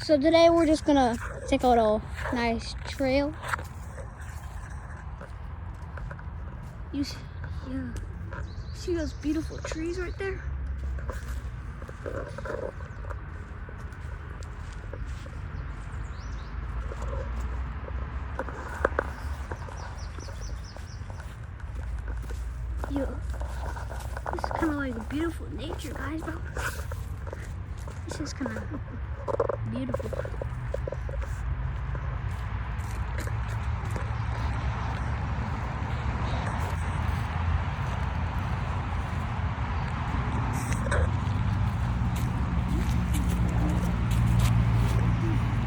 So today we're just gonna take a little nice trail. See those beautiful trees right there? Yo, this is kind of like beautiful nature, guys, bro. This is kind of beautiful.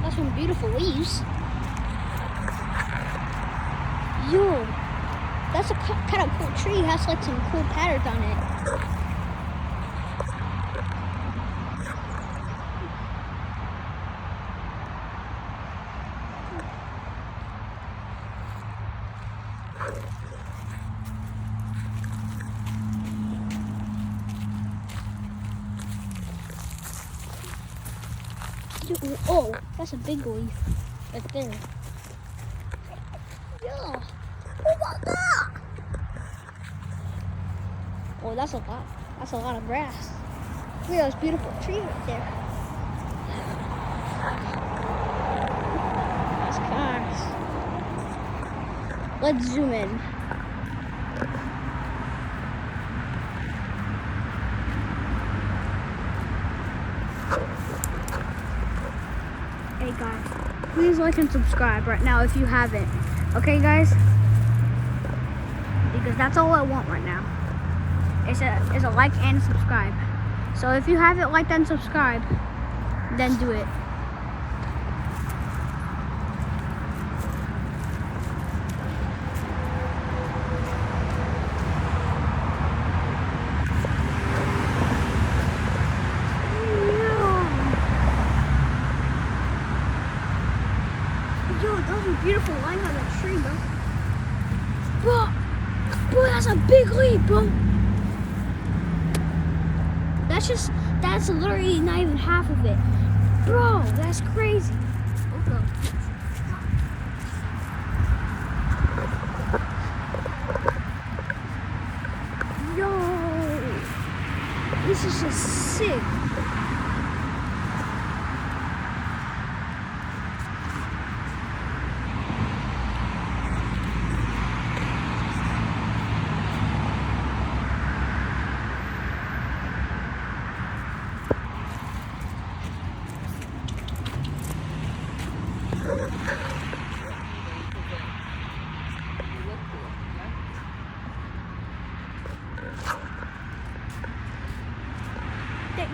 That's some beautiful leaves. Yo, that's a kind of cool tree. It has like some cool patterns on it. Oh, that's a big leaf right there. Yeah. Oh my God. Oh, that's a lot. That's a lot of grass. Look at those beautiful trees right there. Nice cars. Let's zoom in. Hey guys, please like and subscribe right now if you haven't. Okay guys? Because that's all I want right now. Is a like and subscribe. So if you haven't liked and subscribed, then do it. Yo, those are beautiful lines on the tree, bro. Bro, that's a big leaf, bro. That's literally not even half of it. Bro, that's crazy. Okay. Yo, this is just sick.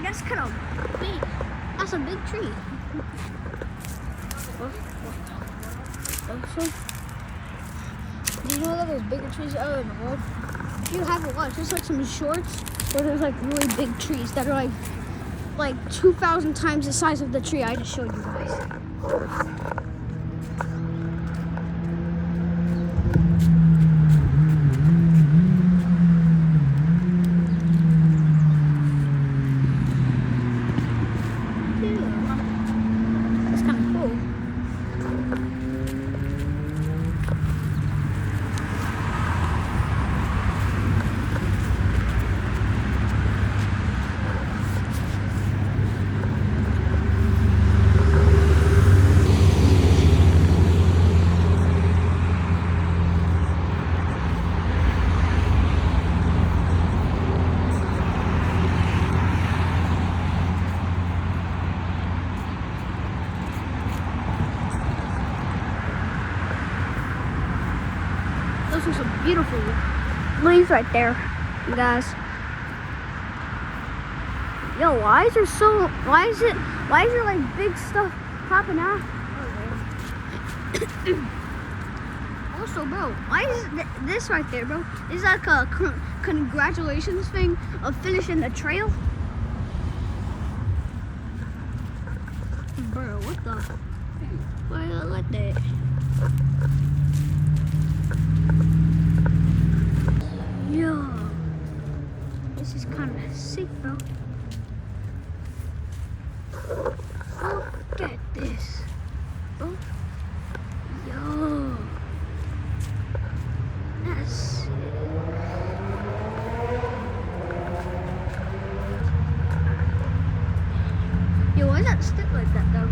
That's kind of big. That's a big tree. Do you know that there's bigger trees out in the world? If you haven't watched, there's like some shorts where there's like really big trees that are like 2,000 times the size of the tree I just showed you guys. Those are some beautiful leaves right there, you guys. Yo, why is there like big stuff popping out? Also, bro, why is this right there, bro? Is that like a congratulations thing of finishing the trail? Bro, what the? Why I like that? Yo, this is kind of sick, bro. Oh. Look at this. Bro. Yo. That's Yo, why does that stick like that though?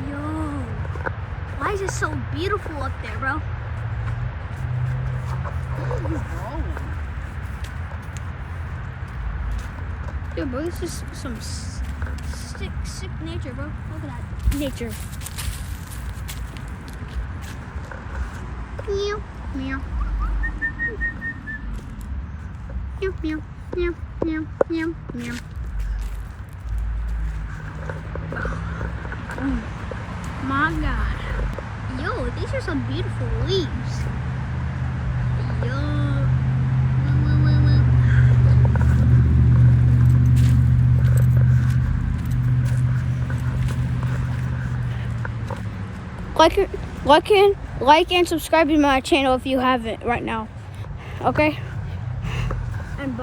Yo. Why is it so beautiful up there, bro? Yo, bro, this is some sick nature, bro. Look at that. Nature. Meow. Meow. Meow, meow, meow, meow, meow, meow. Oh my God. Yo, these are some beautiful leaves. Yo. Like and subscribe to my channel if you haven't right now. Okay? And bye.